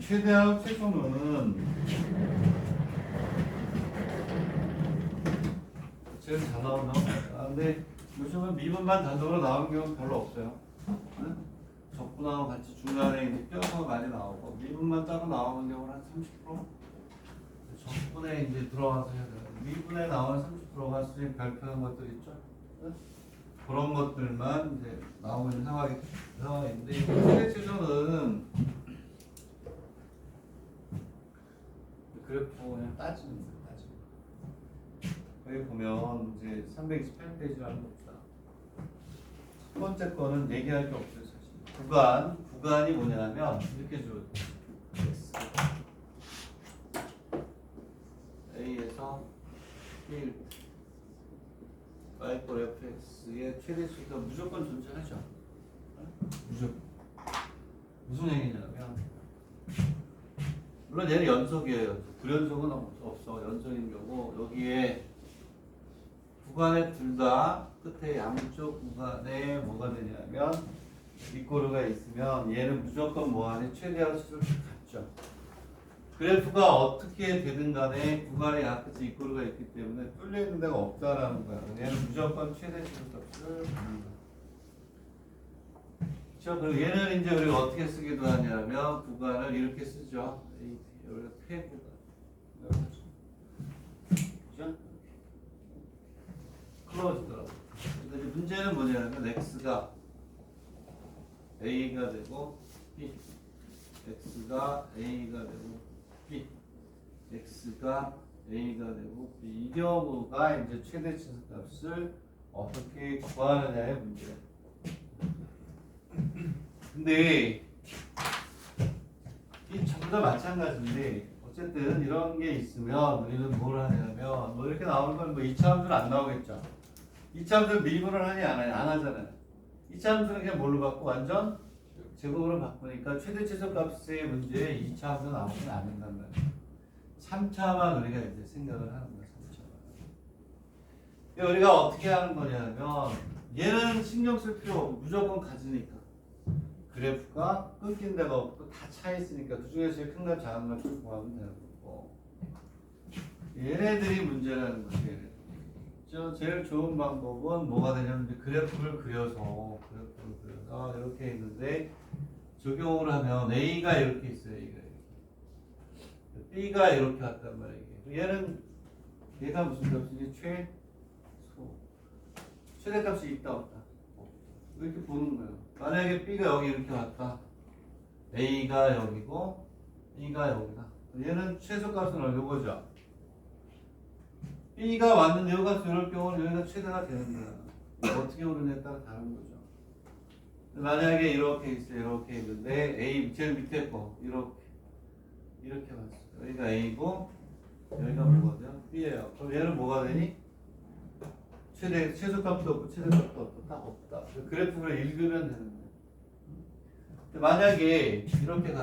최대하고 최소는 제일 잘 나온다고 봅니다. 근데 요즘은 미분만 단독으로 나오는 경우는 별로 없어요. 응? 적분하고 같이 중간에 이제 껴서 많이 나오고 미분만 따로 나오는 경우는 한 30%? 적분에 이제 들어가서 해야 돼요. 미분에 나오는 30%가 수익 발표하는 것들 있죠. 응? 그런 것들만 이제 나오고 있는 상황인데 최대 최소는 그래프 그냥 따지는 거예요. 여기 보면 이제 328페이지라는 겁니다. 첫 번째 거는 얘기할 게 없어요, 사실. 구간이 뭐냐면 이렇게 줘. A에서 1 y 꼴 fx의 최대수가 무조건 존재하죠. 무조건. 무슨 얘기냐면 물론 얘는 연속이에요. 불연속은 없어. 연속인 경우 여기에 구간에 둘 다 끝에 양쪽 구간에 뭐가 되냐면 이꼬르가 있으면 얘는 무조건 뭐하니 최대하고 최소를 같죠. 그래프가 어떻게 되든 간에 구간에 약끝에 이꼬르가 있기 때문에 뚫려 있는 데가 없다라는 거야. 얘는 무조건 최대 최소값을 갖는다. 그렇죠? 그리고 얘는 이제 우리가 어떻게 쓰기도 하냐면 구간을 이렇게 쓰죠. 여기가 폐구간. 그죠? 클로즈더라고. 근데 이제 문제는 뭐냐면 x가 a가 되고 b, x가 a가 되고 b, x가 a가 되고 b. 이 경우가 이제 최대 치수값을 어떻게 구하느냐의 문제예요. 근데 이 전부 다 마찬가지인데 어쨌든 이런 게 있으면 우리는 뭘 하냐면 뭐 이렇게 나오는 건 뭐 2차 함수는 안 나오겠죠. 2차 함수는 미분을 하니 안 하니 안 하잖아요. 2차 함수는 그냥 뭘로 바꾸 완전 제곱으로 바꾸니까 최대 최소값의 문제에 2차 함수 나오면 안 된단 말이에요. 3차만 우리가 이제 생각을 하는 거예요. 3차만. 우리가 어떻게 하는 거냐면 얘는 신경 쓸 필요 없고 무조건 가지니까 그래프가 끊긴 데가 없고 다 차 있으니까 그 중에서 제일 큰 값 작은 값을 구하면 되는 거고 얘네들이 문제라는 거지. 얘네들. 제일 좋은 방법은 뭐가 되냐면 그래프를 그려서 이렇게 있는데 적용을 하면 A가 이렇게 있어요. A가 이렇게. B가 이렇게 왔단 말이에요. 얘가 무슨 값이지? 최대값이 있다 없다. 이렇게 보는 거예요. 만약에 B가 여기 이렇게 왔다. A가 여기고 B가 여기다. 얘는 최소값은 요거죠. B가 왔는데 이 값이 이럴 경우는 여기가 최대가 되는 거야. 어떻게 오르냐에 따라 다른 거죠. 만약에 이렇게 있어요. 이렇게 있는데 A 제일 밑에 거 이렇게 왔어요. 여기가 A고 여기가 뭐거든요? B예요. 그럼 얘는 뭐가 되니? 최소값도 없고 최대값도 없고 딱 없다. 그래프를 읽으면 되는 거예요. 만약에 이렇게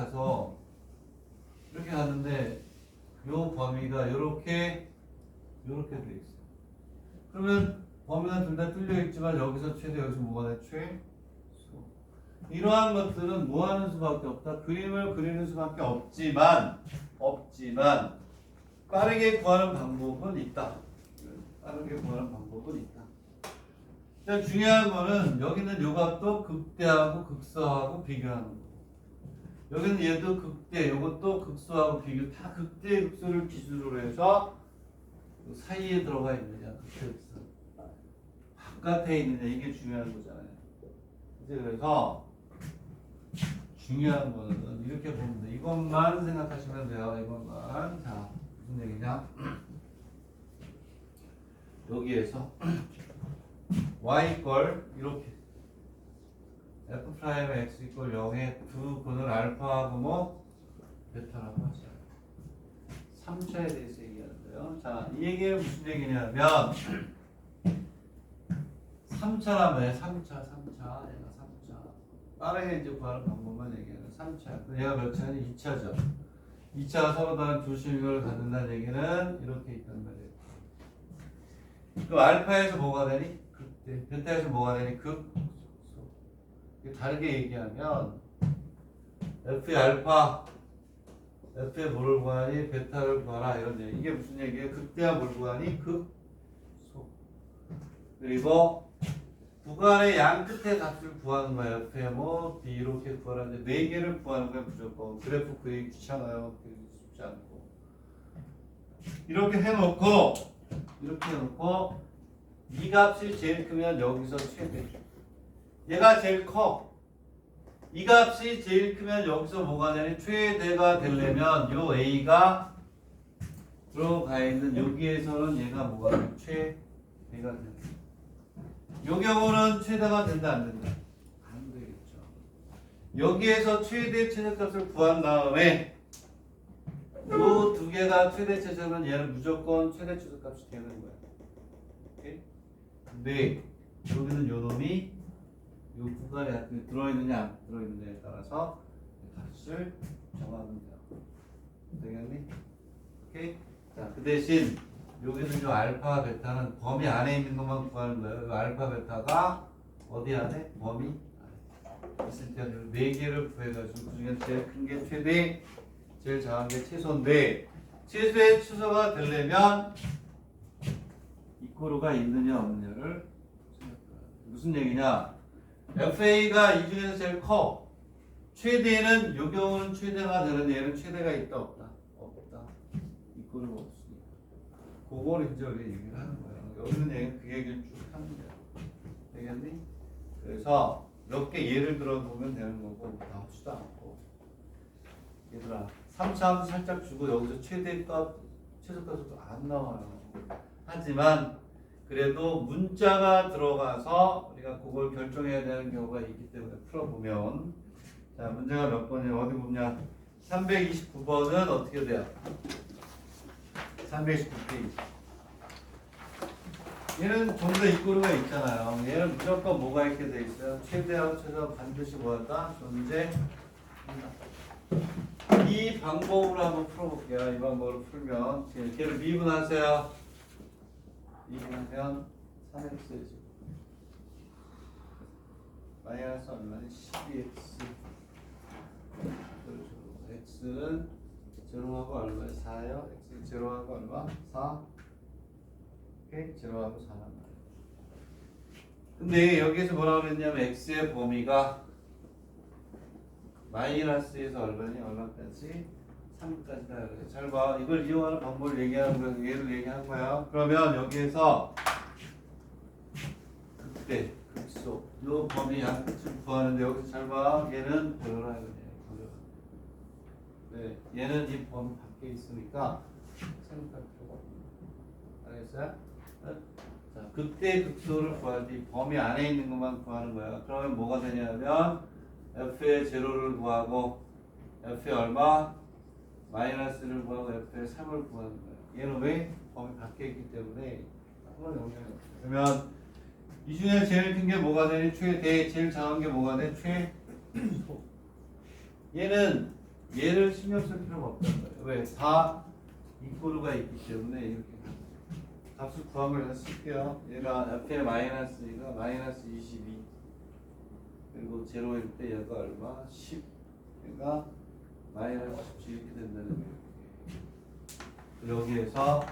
갔는데 요 범위가 요렇게 돼 있어요. 그러면 범위가 둘 다 뚫려 있지만 여기서 최대 여기서 뭐가 돼? 최소. 이러한 것들은 뭐 하는 수밖에 없다. 그림을 그리는 수밖에 없지만 빠르게 구하는 방법은 있다. 근데 중요한 거는 여기는 요 값도 극대하고 극소하고 비교하는 거. 여기는 얘도 극대, 요것도 극소하고 비교. 다 극대, 극소를 기준으로 해서 사이에 들어가 있느냐, 극대, 극소. 바깥에 있느냐, 이게 중요한 거잖아요. 이제 그래서 중요한 거는 이렇게 보면 돼. 이것만 생각하시면 돼요. 이것만. 자, 무슨 얘기냐? 여기에서 y 이렇게 f 프라임 x 이퀄 0에 두 근을 알파하고 뭐 베타라고 하죠. 3차에 대해서 얘기하는데요. 자, 이 얘기는 무슨 얘기냐면 3차라면 3차. 빠르게 이제 구하는 방법만 얘기하는 3차. 얘가 몇 차니? 2차죠. 2차가 서로 다른 두 실격을 갖는다는 얘기는 이렇게 있단 말이에요. 그럼 알파에서 뭐가 되니? 극대. 베타에서 뭐가 되니? 극소. 다르게 얘기하면 F의 알파 F의 뭐를 구하니 베타를 구하라 이런 얘기. 이게 무슨 얘기예요? 극대화 뭘 구하니? 극소. 그리고 구간의 양 끝에 값을 구하는 거예요. F의 뭐 B 이렇게 구하라는데 네 개를 구하는 거예요. 무조건. 그래프 그리기 귀찮아요. 그리기 쉽지 않고. 이렇게 해놓고 이 값이 제일 크면 여기서 최대. 얘가 제일 커. 이 값이 제일 크면 여기서 뭐가 되니? 최대가 되려면 요 A가 들어가 있는 여기에서는 얘가 뭐가 돼? 최대가 된다. 요 경우는 최대가 된다 안 된다? 안 되겠죠. 여기에서 최대 최대값을 구한 다음에 요 두 개가 최대 최소는 얘는 무조건 최대 최소값이 되는 거야. 오케이? 근데 여기는 요 놈이 요 구간에 들어있느냐 안 들어있느냐에 따라서 값을 정하면 돼요. 되겠니? 오케이? 자, 그 대신 여기는 요 알파 베타는 범위 안에 있는 것만 구하는 거예요. 요 알파 베타가 어디 안에? 범위 안에 있을 때는 네 개를 구해가지고 그 중에 제일 큰 게 최대, 제일 작은 게 최소인데 최소의 최소가 되려면 이꼬르가 있느냐 없느냐를 생각해요. 무슨 얘기냐? FA가 이 중에서 제일 커. 최대는 요 경우는 최대가 되는 얘는 최대가 있다 없다? 없다. 이꼬르가 없으니까. 그걸 이제 우리 얘기를 하는 거예요. 여기는 얘는 그 얘기를 쭉 하는 거야. 되겠니? 그래서 몇 개 예를 들어 보면 되는 거고 나오지도 않고. 얘들아 3차함수 살짝 주고 여기서 최대값, 최소값도 안 나와요. 하지만 그래도 문자가 들어가서 우리가 그걸 결정해야 되는 경우가 있기 때문에 풀어보면 자 문제가 몇 번이에요? 어디 보냐 329번은 어떻게 돼요? 329페이지 얘는 좀 더 이꼬르가 있잖아요. 얘는 무조건 뭐가 있게 돼 있어요? 최대하고 최소가 반드시 뭐한다? 존재한다. 이 방법으로 한번 풀어볼게요. 이 방법으로 풀면 걔를 미분하세요. 미분하면 3x지 마이너스 얼마니? 12x x는 제로하고 얼마야? 4요? x 제로하고 얼마? 4 오케이? 제로하고 4란 말이야. 근데 여기에서 뭐라고 그랬냐면 x의 범위가 마이너스에서 얼마니? 얼마까지? 3까지다. 그래서 잘 봐. 이걸 이용하는 방법을 얘기하는 거야. 얘를 얘기한 거야. 그러면 여기에서 극대, 극소 요 범위 양끝을 구하는데 여기서 잘 봐. 얘는 버려라 이거네. 네, 얘는 이 범위 밖에 있으니까 생각할 필요가 없는 거야. 알겠어요? 자, 극대, 극소를 구할 때 범위 안에 있는 것만 구하는 거야. 그러면 뭐가 되냐면 f의 제로를 구하고 f의 얼마? 마이너스를 구하고 f의 3을 구하는 거예요. 얘는 왜? 범위 밖에 있기 때문에 아무런 영향이 없어요. 그러면 이 중에 제일 큰 게 뭐가 되니? 최대, 제일 작은 게 뭐가 돼? 최소. 얘는 얘를 신경 쓸 필요가 없다는 거예요. 왜? 다 이꼬르가 있기 때문에 이렇게 값을 구하면 해서 쓸게요. 얘가 f의 마이너스가 마이너스 22 그리고 제로일 때 얘가 얼마? 10 얘가 마이너스 17 이렇게 된다는 거예요. 여기에서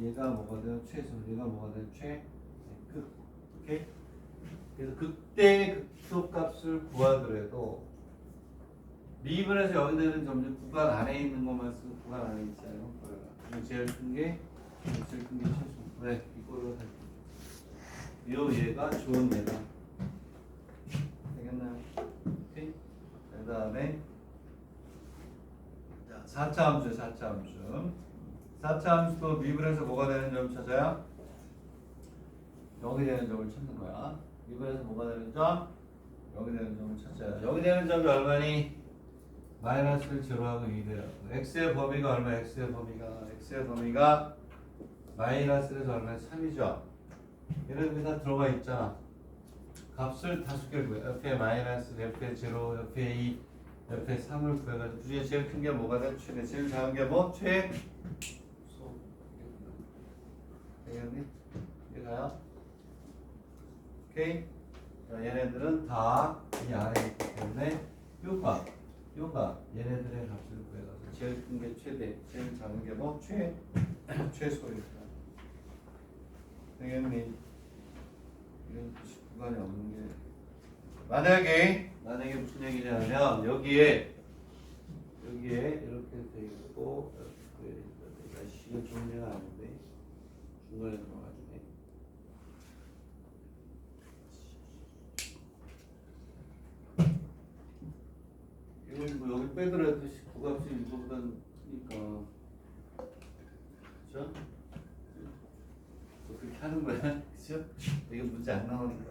얘가 뭐가 되는 최소, 얘가 뭐가 되는 최극. 오케이? 그래서 극대 극소 값을 구하더라도 미분에서 여기 되는 점점 구간 안에 있는 것만 쓰고 구간 안에 있잖아요. 그리고 제일 큰 게 최소. 네, 이거로 할게요. 얘가 좋은 얘가 되겠나요? 오케이? 그 다음에 4차 함수 4차 함수 4차 함수도 미분에서 뭐가 되는 점 찾아요? 여기 되는 점을 찾는 거야. 미분에서 뭐가 되는 점? 여기 되는 점을 찾아요. 여기 되는 점이 얼마니? 마이너스를 제로하고 2돼요. x의 범위가 얼마? x의 범위가 마이너스에서 얼마? 3이죠. 얘는 여기 다 들어가 있잖아. 값을 다섯 개를 구해요. f의 마이너스, f의 제로, f의 2, f의 3을 구해가지고 그 중에 제일 큰 게 뭐가 돼? 최대. 제일 작은 게 뭐? 최소. 되겠니? 이해가요? 오케이? 자, 얘네들은 다 이 안에 있기 때문에 요값 요가 얘네들의 값을 구해가서 제일 큰 게 최대, 제일 작은 게 뭐 최소일까? 되겠니? 이런 구간이 없는 게 만약에 무슨 얘기냐면 여기에 이렇게 돼 있고 이거 정리가 아닌데 중간에 들어가지네. 이걸 뭐 여기 빼더라도 구값이 이거보다는 크니까 그죠? 그렇게 하는 거야, 그죠? 이게 문제 안 나오니까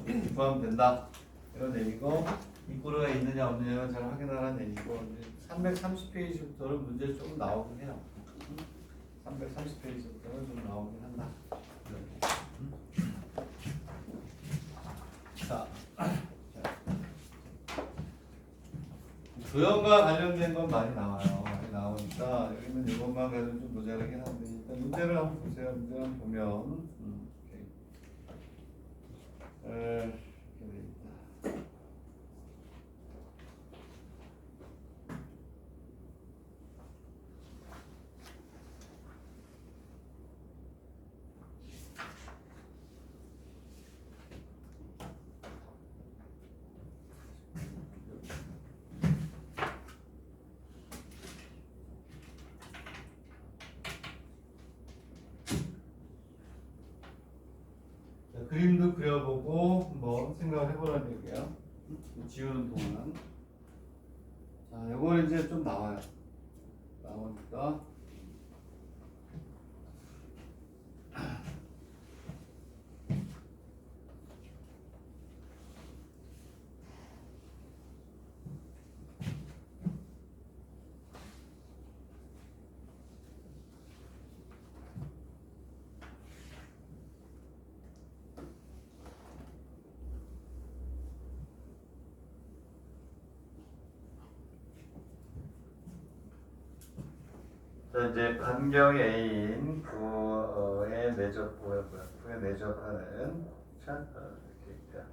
이렇게 구하면 된다 이런 얘기고 인꼬르가 있느냐 없느냐를 잘 확인하라는 얘기고 330페이지부터는 문제 조금 나오긴 해요. 330페이지부터는 좀 나오긴 한다. 자, 도형과 관련된 건 많이 나와요. 많이 나오니까 여기는 이것만 가지고 좀 모자라긴 한데 일단 문제를 한번 보세요. 문제를 한번 보면 이렇게 돼 있다. 그림도 그려보고 한번 생각을 해보라는 얘기예요. 지우는 동안. 자, 요거 이제 좀 나와요. 나오니까. 자, 이제 반경 A인 구의 내적 구에 내적하는 이렇게 있다.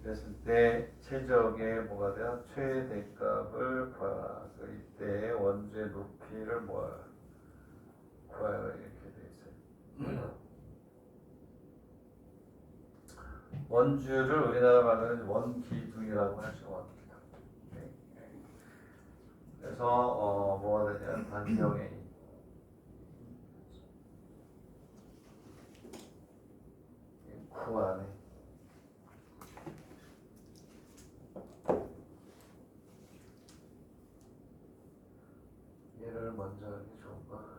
그랬을 때 최적의 뭐가 돼요? 최대값을 구하라. 이때 원주의 높이를 구하라 이렇게 돼 있어요. 원주를 우리나라 말로는 원기둥이라고 하죠. 원기둥. 그래서 뭐가 되냐면 반경 A 구 안에 얘를 먼저 하는 게 좋은가?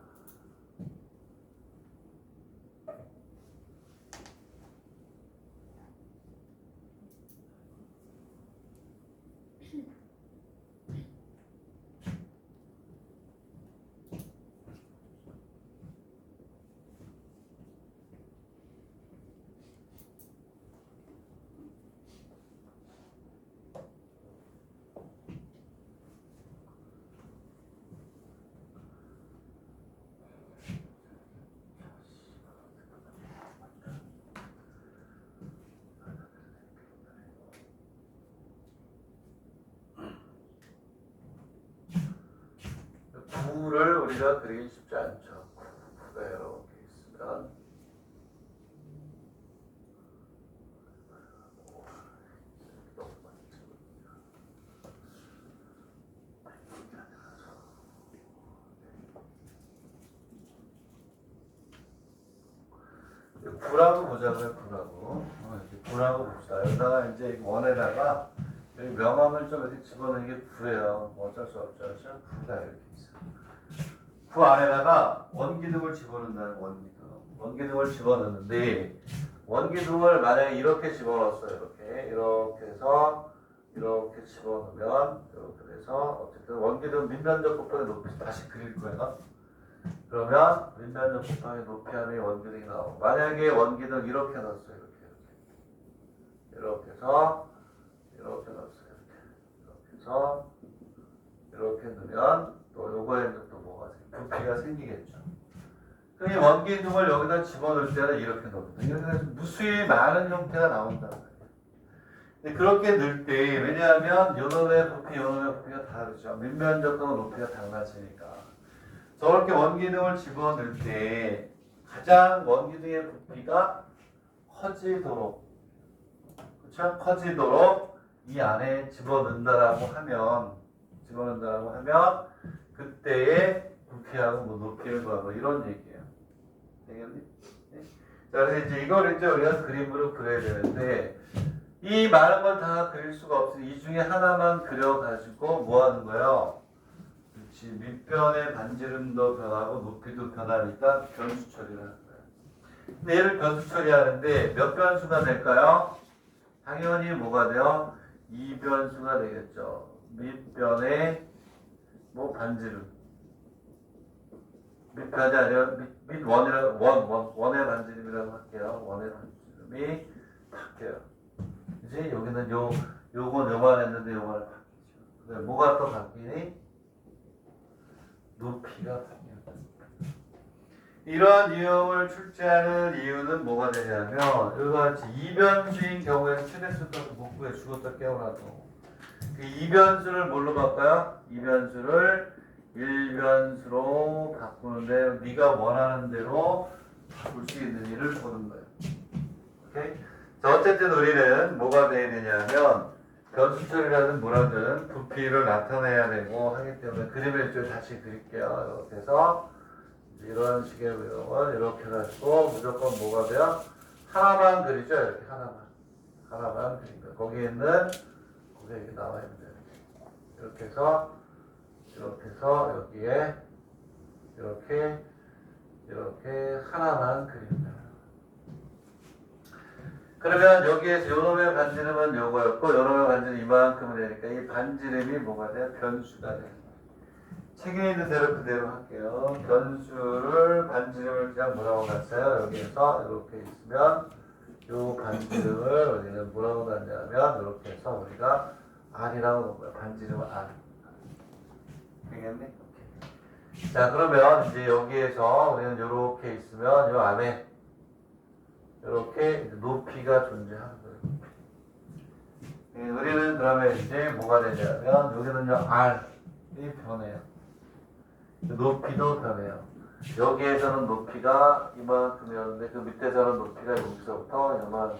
구를 우리가 그리기 쉽지 않죠. 구가 이렇게 있으면 구라고 보자고요. 구라고 봅시다. 여기다가 이제 원에다가 여기 명암을 좀 이렇게 집어넣는 게 구예요. 뭐 어쩔 수 없죠. 구가 이렇게 있어. 구 안에다가 원기둥을 집어넣는다는 원기둥을 집어넣는데 원기둥을 만약에 이렇게 집어넣었어요. 이렇게 해서 이렇게 집어넣으면 이렇게 돼서 어쨌든 원기둥 민변적 곱하기 높이 다시 그릴 거예요. 그러면 민변적 곱하기 높이 하면 원기둥이 나오고 만약에 원기둥 이렇게 넣었어요. 이렇게 해서 이렇게 넣었어요. 이렇게 해서 이렇게 넣으면 또 요거에는 또 뭐가 부피가 생기겠죠. 그럼 이 원기둥을 여기다 집어넣을 때는 이렇게 넣거든요. 이렇게 해서 무수히 많은 형태가 나온단 말이에요. 근데 그렇게 넣을 때 왜냐하면 요놈의 부피, 요놈의 부피가 다르죠. 밑면적과 높이가 달라지니까. 저렇게 원기둥을 집어넣을 때 가장 원기둥의 부피가 커지도록, 그렇죠? 커지도록 이 안에 집어넣는다라고 하면 그때의 부피하고 뭐 높이를 구하고 이런 얘기예요. 되겠니? 네? 자, 그래서 이제 이걸 이제 우리가 그림으로 그려야 되는데 이 많은 걸 다 그릴 수가 없으니 이 중에 하나만 그려가지고 뭐 하는 거예요? 그렇지. 밑변의 반지름도 변하고 높이도 변하니까 변수 처리를 하는 거예요. 근데 얘를 변수 처리하는데 몇 변수가 될까요? 당연히 뭐가 돼요? 2변수가 되겠죠. 밑변의 뭐 반지름. 밑변이 아니라 원의 반지름이라고 할게요. 원의 반지름이 바뀌어요. 이제 여기는 요건 요만했는데 요만을 바뀌죠. 뭐가 또 바뀌니? 높이가 바뀝니다. 이런 유형을 출제하는 이유는 뭐가 되냐면 이와 같이 이변수인 경우에는 최대수값을 못 구해 죽었다 깨어나도 그 이변수를 뭘로 바꿔요? 이변수를 1변수로 바꾸는데 네가 원하는 대로 바꿀 수 있는 일을 보는 거예요. 오케이? 자, 어쨌든 우리는 뭐가 돼야 되냐면 변수 처리라든 뭐라든 부피를 나타내야 되고 하기 때문에 그림을 좀 다시 그릴게요. 이렇게 해서 이런 식의 외형을 이렇게 해가지고 무조건 뭐가 돼요? 하나만 그리죠. 이렇게 하나만 그린 거예요. 거기에 이렇게 나와 있는 거예요. 이렇게 해서 여기에 이렇게 하나만 그립니다. 그러면 여기에서 요놈의 반지름은 요거였고 요놈의 반지름 이만큼은 되니까 이 반지름이 뭐가 돼요? 변수가 돼요. 책에 있는 대로 그대로 할게요. 반지름을 그냥 뭐라고 놨어요? 여기에서 이렇게 있으면 요 반지름을 우리는 뭐라고 놨냐면 이렇게 해서 우리가 R이라고 놓은 거예요. 반지름은 R. 되겠니? 자, 그러면 이제 여기에서 우리는 이렇게 있으면 요 안에 이렇게 높이가 존재하는 거예요. 우리는 그러면 이제 뭐가 되냐면 여기는요 R이 변해요. 높이도 변해요. 여기에서는 높이가 이만큼이었는데 그 밑에서는 높이가 여기서부터 이만큼.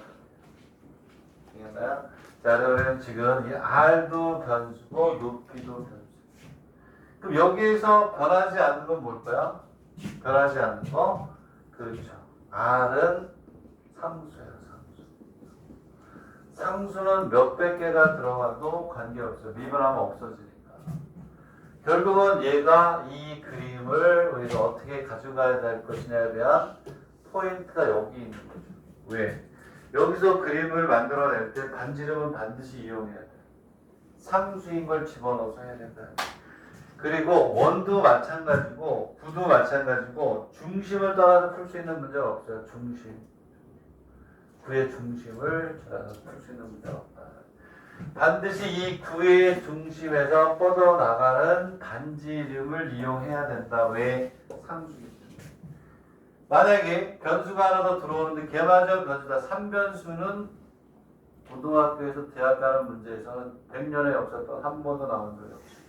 되겠나요? 자, 그러면 지금 이 R도 변수고 높이도 변수. 그럼 여기에서 변하지 않는 건 뭘까요? 변하지 않는 거? 그렇죠. R은 상수예요, 상수는 몇백 개가 들어가도 관계없어요. 미분하면 없어지니까. 결국은 얘가 이 그림을 우리가 어떻게 가져가야 될 것이냐에 대한 포인트가 여기 있는 거죠. 왜? 여기서 그림을 만들어낼 때 반지름은 반드시 이용해야 돼. 상수인 걸 집어넣어서 해야 된다. 그리고 원도 마찬가지고 구도 마찬가지고 중심을 따라서 풀 수 있는 문제가 없어요. 구의 중심을 따라서 풀 수 있는 문제가 없다. 반드시 이 구의 중심에서 뻗어나가는 반지름을 이용해야 된다. 왜? 상수이기 때문에. 만약에 변수가 하나 더 들어오는데 걔마저 변수다. 3변수는 고등학교에서 대학 가는 문제에서는 100년의 역사 동안 한 번도 나온 적이 없어요.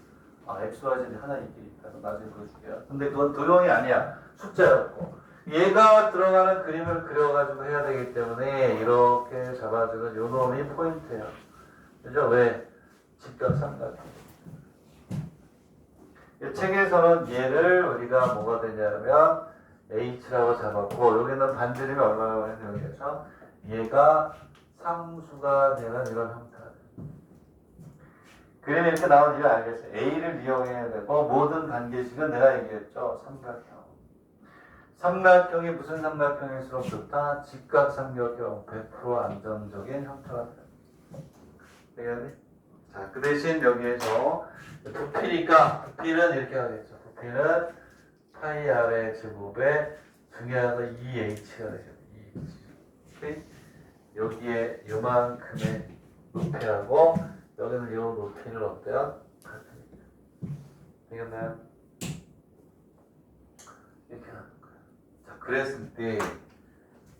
XYZ 하나 있으니까 나중에 보여줄게요. 근데 그건 도형이 아니야. 숫자였고. 얘가 들어가는 그림을 그려가지고 해야 되기 때문에 이렇게 잡아주는 요 놈이 포인트예요. 그죠? 왜? 직각삼각형. 이 책에서는 얘를 우리가 뭐가 되냐면 H라고 잡았고 여기는 반지름이 얼마나 되는 여기에서 얘가 상수가 되는 이런 형태가 돼요. 그림이 이렇게 나온 이유 알겠어요. A를 이용해야 되고 모든 관계식은 내가 얘기했죠. 삼각형. 삼각형이 무슨 삼각형일수록 좋다? 직각삼각형 100% 안정적인 형태가 돼요. 되겠니? 자, 그 대신 여기에서 부피니까 부피는 이렇게 하겠죠. 부피는 파이 R의 제곱에 중요한 건 2H가 되죠. 2H. 여기에 요만큼의 높이하고 여기는 요 높이를 어때요? 같으니까. 되겠나요? 이렇게 하는 거예요. 자, 그랬을 때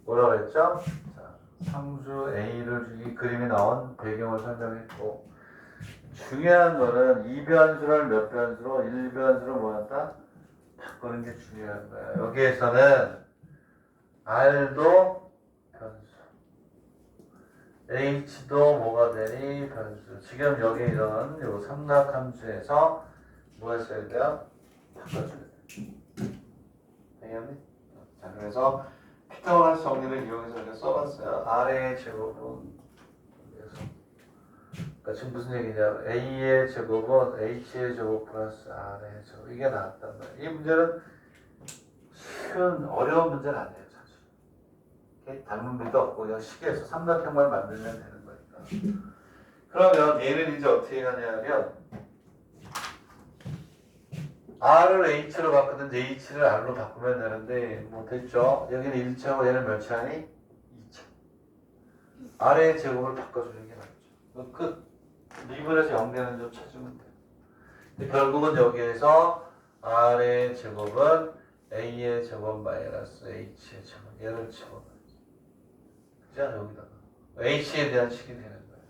뭐라고 했죠? 자, 상수 A를 이 그림이 나온 배경을 설명했고 중요한 거는 이 변수를 몇 변수로 1변수로 뭐한다? 바꾸는 게 중요한 거야. 여기에서는 R도 변수 H도 뭐가 되니? 변수. 지금 여기 이런 요 삼각함수에서 뭐 했어야 돼요? 바꿔줘야 돼. 되겠니? 자, 그래서 피타고라스 정리를 이용해서 이렇게 써봤어요. R의 제곱은 그러니까 지금 무슨 얘기냐? A의 제곱은 H의 제곱 플러스 R의 제곱 이게 나왔단 말이에요. 이 문제는 쉬운 어려운 문제는 아니에요. 사실 닮은비도 없고 그냥 식에서 삼각형만 만들면 되는 거니까. 그러면 얘는 이제 어떻게 하냐면 R을 H로 바꾸든지 H를 R로 바꾸면 되는데 뭐 됐죠? 여기는 1차고 얘는 몇 차니? 2차. R의 제곱을 바꿔주는 게 맞죠. 끝. 미분에서 0되는 점 찾으면 돼요. 근데 결국은 여기에서 R의 제곱은 A의 제곱 마이너스 H의 제곱 얘를 집어넣어야지. 그죠? 여기다가 H에 대한 식이 되는 거예요.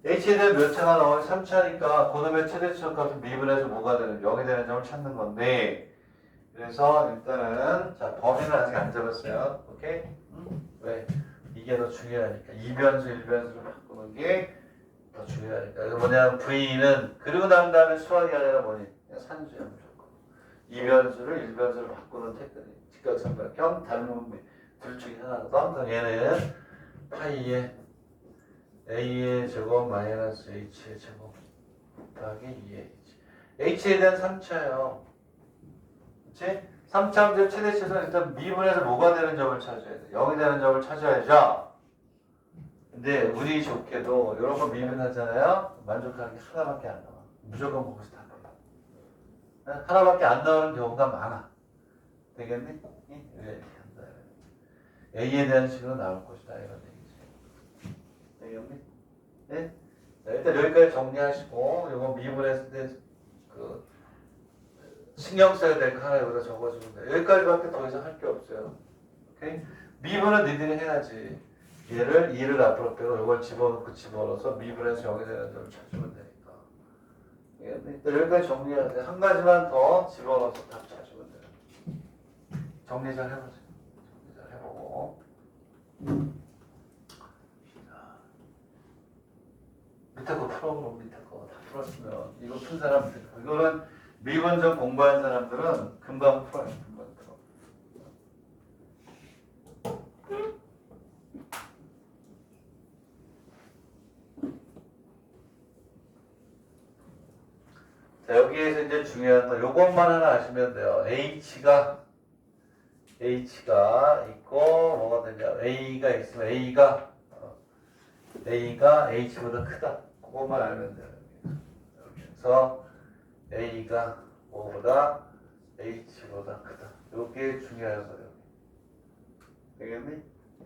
H에 대한 몇 차가 나오면 3차니까 고놈의 최대치의 값은 미분에서 뭐가 되는 0이 되는 점을 찾는 건데 그래서 일단은 자 범위는 아직 안 잡았어요. 오케이? 왜? 이게 더 중요하니까 2변수 1변수로 바꾸는 게 더 중요하니까. 이거 뭐냐면 V는 그리고 난 다음에 수학이 아니라 뭐니? 그냥 산수야 무조건. 2변수를 1변수로 바꾸는 테크닉. 직각삼각형 닮은 둘 중에 하나거든. 얘는 파이의 A의 제곱 마이너스 H의 제곱 곱하기 2H. H에 대한 3차예요. 그치? 3차 문제 최대치에서는 일단 미분에서 뭐가 되는 점을 찾아야 돼. 0이 되는 점을 찾아야죠. 근데 운이 좋게도 이런 거 미분하잖아요. 만족하는 게 하나밖에 안 나와. 무조건 거기서 다 나와. 하나밖에 안 나오는 경우가 많아. 되겠니? 이렇게 한다. A에 대한 식으로 나올 것이다. 이런 얘기지. 되겠니? 네? 자, 일단 여기까지 정리하시고 이거 미분했을 때 그 신경 써야 될 거 하나 여기다 적어주면 돼. 여기까지밖에 더 이상 할 게 없어요. 오케이? 미분은 니들이 해야지. 얘를 2를 앞으로 빼고 이걸 집어넣고 집어넣어서 미분에서 0이 되는 점을 찾으면 되니까. 일단 여기까지 정리해야 돼. 한 가지만 더 집어넣어서 답 찾으면 돼요. 정리 잘 해보세요. 정리 잘 해보고. 밑에 거 풀어보고 밑에 거 다 풀었으면 이거 푼 사람들 이거는 미분점 공부한 사람들은 금방 풀어요. 금방 풀어. 자, 여기에서 이제 중요한 거 요것만 하나 아시면 돼요. H가 있고 뭐가 되냐? A가 있으면 A가 H보다 크다. 그것만 알면 돼요. 그래서 A가 뭐보다 H보다 크다. 이게 중요한 거예요. 되겠니?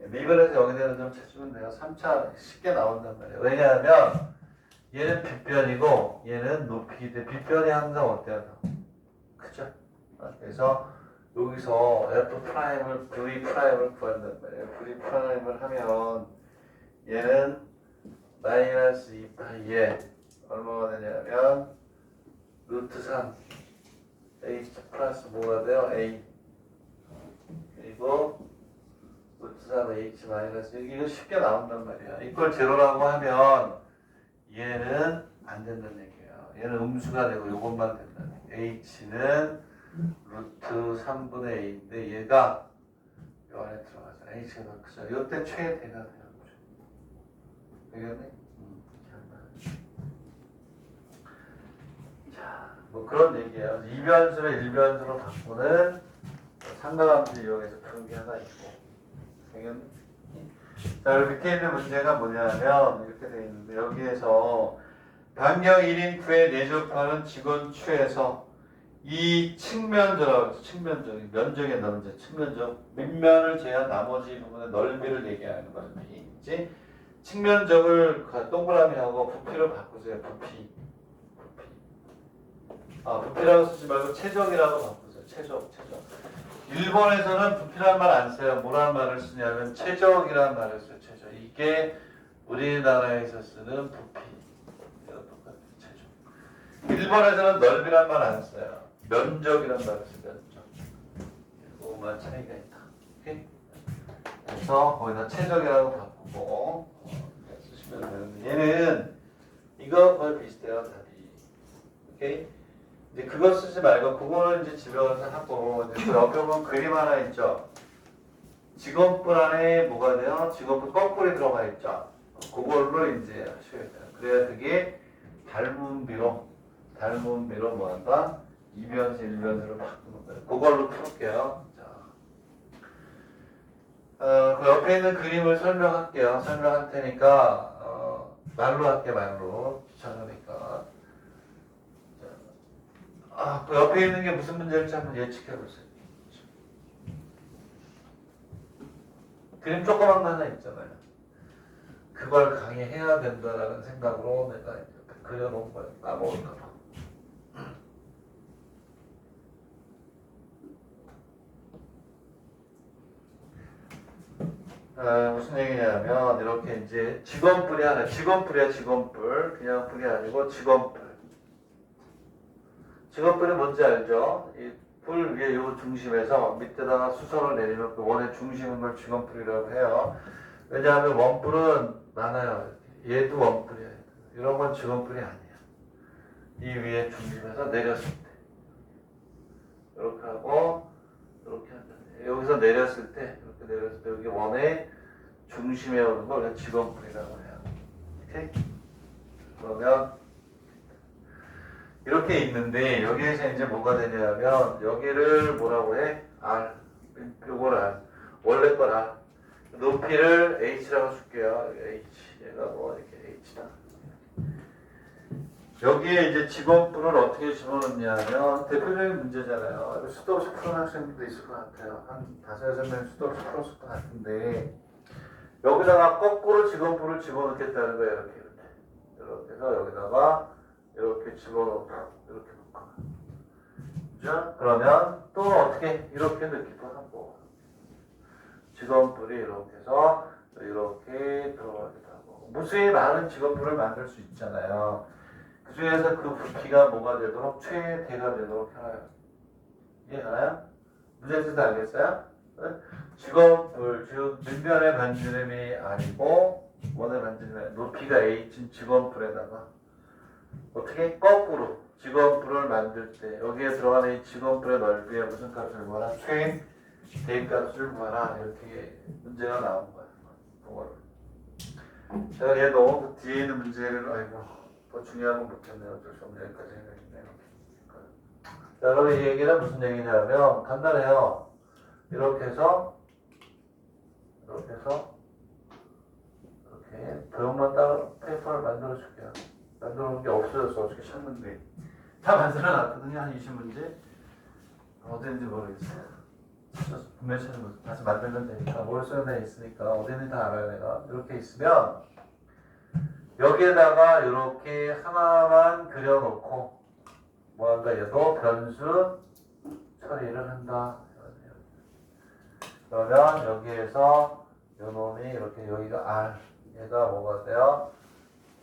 미분에서 0이 되는 점 찾으면 돼요. 3차 쉽게 나온단 말이에요. 왜냐하면 얘는 빗변이고 얘는 높이기 때문에 빗변이 항상 어때요? 크죠? 그래서 여기서 F'을 V'을 구한단 말이에요. V'을 하면 얘는 마이너스 2파이에 얼마가 되냐면 루트 3 H 플러스 뭐가 돼요? A 그리고 루트 3 H 마이너스 이거 쉽게 나온단 말이야. 이걸 제로라고 하면 얘는 안 된다는 얘기예요. 얘는 음수가 되고 이것만 된다는 얘기예요. H는 루트 3분의 A인데 얘가 요 안에 들어가서 H가 더 크죠. 이때 최대가 돼요. 되겠네? 자, 뭐 그런 얘기예요. 2변수를 1변수로 바꾸는 삼각함수 이용해서 푸는 게 하나 있고. 되겠네? 자, 여기 밑에 있는 문제가 뭐냐면 이렇게 되어 있는데 여기에서 반경 1인 9에 내접하는 직원 추에서 이 측면적이라고 해서 측면적, 면적의 넓이, 측면적, 밑면을 제한 나머지 부분의 넓이를 얘기하는 넓이. 이제 측면적을 동그라미하고 부피로 바꾸세요. 부피. 부피라고 쓰지 말고 최적이라고 바꾸세요. 최적. 일본에서는 부피란 말 안 써요. 뭐라는 말을 쓰냐면 최적이라는 말을 써요. 최적. 이게 우리나라에서 쓰는 부피. 이거 똑같아요. 최적. 일본에서는 넓이란 말 안 써요. 면적이란 말을 써요. 면적. 그거만 차이가 있다. 오케이? 그래서 거기다 최적이라고 바꾸고 쓰시면 되는데 얘는 이거 거의 비슷해요. 답이. 오케이? 이제 그거 쓰지 말고 그거는 이제 집에 가서 하고 이제 그 옆에 보면 그림 하나 있죠. 직원뿔 안에 뭐가 돼요? 직원뿔 거꾸로 들어가 있죠. 그걸로 이제 하셔야 돼요. 그래야 그게 닮은 비로 뭐 한다? 이변수, 일변수로 바꾸는 거예요. 그걸로 풀게요. 자, 그 옆에 있는 그림을 설명할게요. 설명할 테니까 말로 할게 말로 귀찮으니까. 그 옆에 있는 게 무슨 문제일지 한번 예측해 보세요. 그림 조그만 거 하나 있잖아요. 그걸 강의해야 된다라는 생각으로 내가 이렇게 그려놓은 거예요. 까먹을까 봐. 무슨 얘기냐면 이렇게 이제 직원뿔이 하나, 직원뿔이야 직원뿔. 그냥 뿔이 아니고 직원뿔. 직원뿔이 뭔지 알죠? 이 뿔 위에 요 중심에서 밑에다가 수선을 내리면 그 원의 중심인 걸 직원뿔이라고 해요. 왜냐하면 원뿔은 많아요. 얘도 원뿔이야. 이런 건 직원뿔이 아니야. 이 위에 중심에서 내렸을 때 이렇게 하고 이렇게 한다. 여기서 내렸을 때 이렇게 내렸을 때 여기 원의 중심에 오는 걸 직원뿔이라고 해요. 오케이? 그러면 이렇게 있는데 여기에서 이제 뭐가 되냐면 여기를 뭐라고 해? R. 요걸 R. 원래 걸 R. 높이를 H라고 줄게요. H. 얘가 뭐 이렇게 H다. 여기에 이제 직원뿔을 어떻게 집어넣냐면 대표적인 문제잖아요. 수도 없이 푸는 학생들도 있을 것 같아요. 한 5-6명 수도 없이 풀었을 것 같은데 여기다가 거꾸로 직원뿔을 집어넣겠다는 거예요. 이렇게 해서 여기다가 이렇게 집어넣고 이렇게 놓고 그죠? 그러면 또 어떻게 이렇게 넣기도 하고 직원뿔이 이렇게 해서 이렇게 들어가기도 하고 무수히 많은 직원뿔을 만들 수 있잖아요. 그 중에서 그 부피가 뭐가 되도록 최대가 되도록 해놔요. 이해가나요? 문제에서 알겠어요? 직원뿔 즉 밑면의 반지름이 아니고 원의 반지름의 높이가 H인 직원뿔에다가 어떻게 거꾸로 직원뿔을 만들 때 여기에 들어가는 이 직원뿔의 넓이에 무슨 값을 구하라? 최 대값을 구하라. 이렇게 문제가 나온 거예요. 그거를. 제가 얘도 그 뒤에 있는 문제를 더 중요한 건 못했네요. 어쩔 수 없네. 여기까지 생각했네요. 자, 그럼 이 얘기는 무슨 얘기냐면 간단해요. 이렇게 해서 이렇게 도형만 따로 페이퍼를 만들어 줄게요. 만들어 놓은 게 없어졌어. 어떻게 찾는데 다 만들어 놨거든요. 한 20문제 어딘지 모르겠어요. 분명히 찾은 거 다시 만들면 되니까 머릿속에 있으니까 어딘지 다 알아요. 내가 이렇게 있으면 여기에다가 이렇게 하나만 그려놓고 뭐한다 얘도 변수 처리를 한다. 그러면 여기에서 요놈이 이렇게 여기가 R 얘가 뭐가 돼요?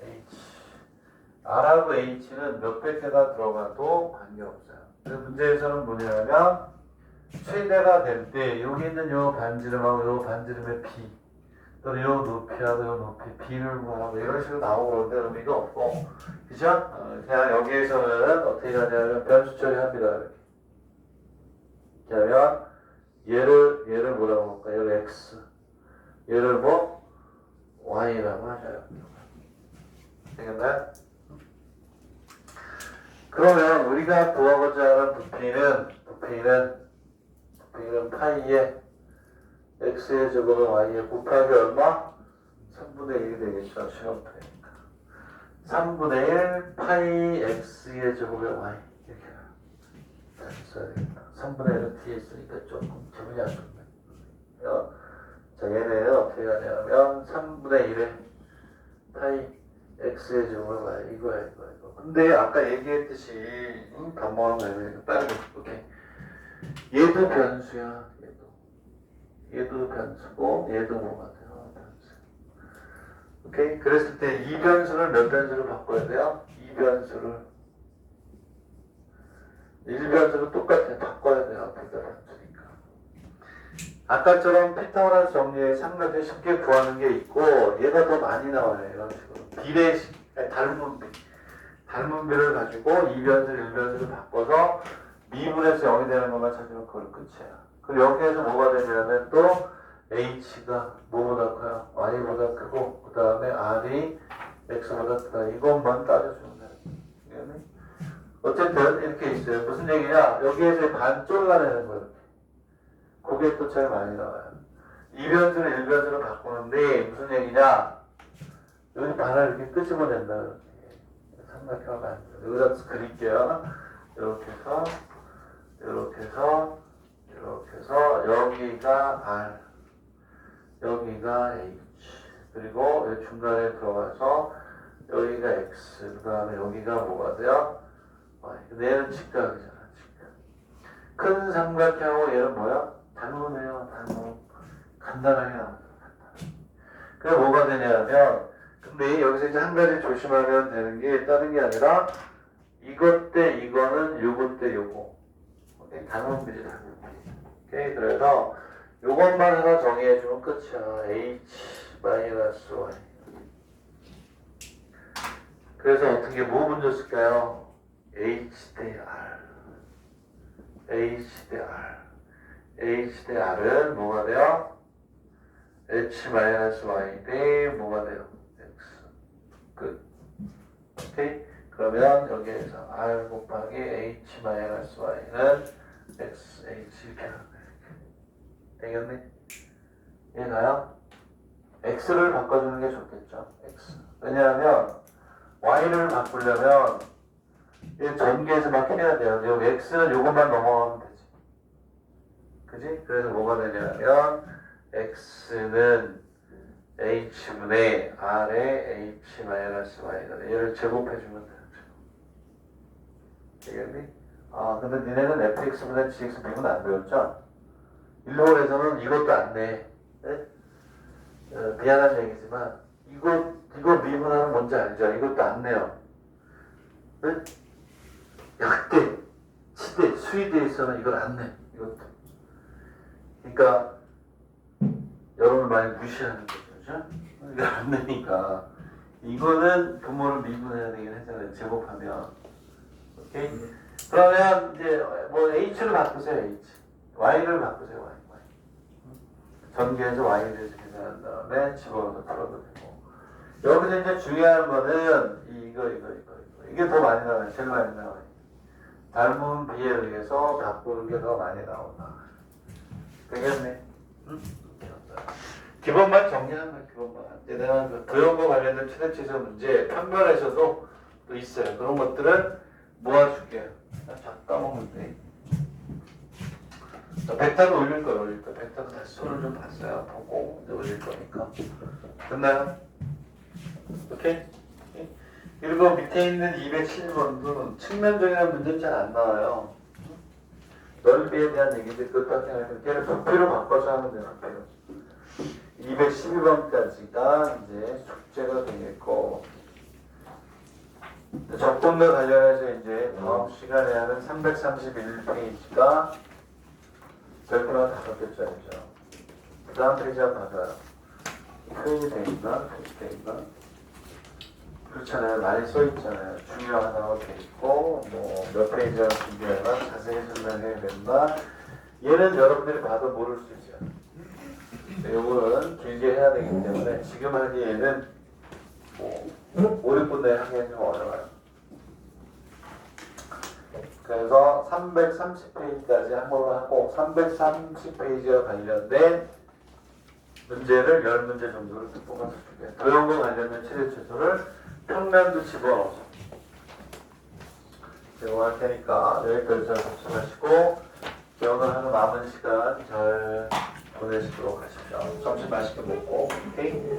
H R하고 H는 몇백 개가 들어가도 관계없어요. 그래서 문제에서는 뭐냐면 최대가 될 때 여기 있는 요 반지름하고 요 반지름의 B 또는 요 높이하고 요 높이 B를 구하고 이런 식으로 나오고 그런데 의미가 없고 그죠? 그냥 여기에서는 어떻게 하냐면 변수 처리합니다. 이렇게. 그러면 얘를 뭐라고 할까? 얘를 X 얘를 뭐 Y라고 하셔요. 되겠나요? 그러면 우리가 구하고자 하는 부피는 파이에 x의 제곱은 y에 곱하기 얼마? 3분의 1이 되겠죠. 시간표니까 3분의 1 파이 x의 제곱의 y 이렇게 써야 되겠다. 3분의 1은 뒤에 있으니까 조금 기분이 안 좋네. 자, 얘는 어떻게 하냐면 3분의 1에 파이 x의 제곱의 y 이거. 근데 아까 얘기했듯이 밥 먹는 거 아니면 다른 거 오케이. 얘도 변수야. 얘도 변수고 얘도 뭐가 돼요? 변수. 오케이? 그랬을 때 이 변수를 몇 변수로 바꿔야 돼요? 이 변수를 1변수로 똑같아. 바꿔야 돼요. 앞에가 변수니까. 아까처럼 피타고라스 정리의 삼각을 쉽게 구하는 게 있고 얘가 더 많이 나와요. 이런 식으로. 비례식, 닮은비를 가지고 2변수, 1변수를 바꿔서 미분에서 0이 되는 것만 찾으면 그걸 끝이야. 그리고 여기에서 뭐가 되냐면 또 h가 뭐보다 커요? y보다 크고 그 다음에 r이 x보다 크다. 이것만 따져주면 돼요. 어쨌든 이렇게 있어요. 무슨 얘기냐? 여기에서 반 잘라내는 거예요. 그게 또 제일 많이 나와요. 2변수를 1변수로 바꾸는데 무슨 얘기냐? 여기 반을 이렇게 끄집어낸다. 삼각형을 만들어. 여기다 그릴게요. 이렇게 해서 이렇게 해서 이렇게 해서 여기가 R, 여기가 H, 그리고 여기 중간에 들어가서 여기가 X, 그 다음에 여기가 뭐가 돼요? Y. 얘는 직각이잖아, 직각. 큰 삼각형하고 얘는 뭐야? 닮음이에요, 닮음. 간단하게 나와요, 간단하게. 그래 뭐가 되냐면, 근데 여기서 이제 한 가지 조심하면 되는 게 다른 게 아니라 이것 때 이거는 요것 때 요거. 닮음비지, 닮음비. 오케이, 그래서 요것만 하나 정의해주면 끝이야. H-Y. 그래서 어떻게 뭐 문제 쓸까요? H 대 R. H 대 R. H 대 R은 뭐가 돼요? H-Y 대 뭐가 돼요? X. 끝. 오케이? 그러면 여기에서 R 곱하기 H-Y는 X, H 이렇게 하는 거예요. 되겠네? 얘가요? X를 바꿔주는 게 좋겠죠? X. 왜냐하면 Y를 바꾸려면 이 전개에서 막 해야 돼요. 여기 X는 요것만 넘어가면 되지. 그지? 그래서 뭐가 되냐면 X는 H분의 R의 H-Y가 얘를 제곱해주면 돼요. 되겠니? 아, 근데 니네는 fx분의 gx 미분 안 배웠죠? 일본에서는 이것도 안 내. 네? 미안한 얘기지만 이거 미분하면 뭔지 알죠? 이것도 안 내요. 네? 약대, 치대, 수의대에서는 이걸 안 내. 이것도. 그러니까 여러분 많이 무시하는 거죠. 그죠? 이걸 안 내니까 이거는 부모를 미분해야 되긴 했잖아요. 제곱하면. 오케이? 그러면 이제 뭐 h를 바꾸세요. h. y를 바꾸세요. y. 전개해서 y를 계산한 다음에 집어넣어서 풀어도 되고. 여기서 이제 중요한 거는 이거. 이게 더 많이 나와요. 제일 많이 나와요. 닮은 비에 의해서 바꾸는 게 더 많이 나온다. 되겠네? 응? 기본만 정리하는 거야. 기본만. 이제 내가 그 도형과 관련된 최대치수 문제 판별에서도 또 있어요. 그런 것들은 모아줄게요. 잠깐 돼. 벡터를 올릴 거예요. 벡터 다시 손을 좀 봤어요. 보고 이제 올릴 거니까. 됐나요? 오케이? 그리고 밑에 있는 207번도 측면적인 문제는 잘 안 나와요. 넓이에 대한 얘기인데 그것밖에 안 해요. 걔를 부피로 바꿔서 하면 돼요. 212번까지가 이제 숙제가 되겠고, 적분과 관련해서 이제 다음 시간에 하는 331페이지가 별표가 5개짜리죠. 그 다음 페이지 한번 봐봐요. 표현이 돼 있나? 표시 돼 있나? 그렇잖아요. 많이 써 있잖아요. 중요하다고 돼 있고, 뭐 몇 페이지가 준비하나 자세히 설명해야 된다. 얘는 여러분들이 봐도 모를 수 있어요. 요거는 길게 해야 되기 때문에 지금 하기에는 뭐 5, 6분 내에 하기에는 좀 어려워요. 그래서 330페이지까지 한 번으로 하고 330페이지와 관련된 문제를 10문제 정도를 뽑아서 줄게요. 도형과 관련된 최대치수를 평면도 집어넣어서 제공할 테니까 여기까지 접수하시고 기억을 하는 남은 시간 잘 보내시도록 하십시오. 점심 맛있게 먹고 오케이?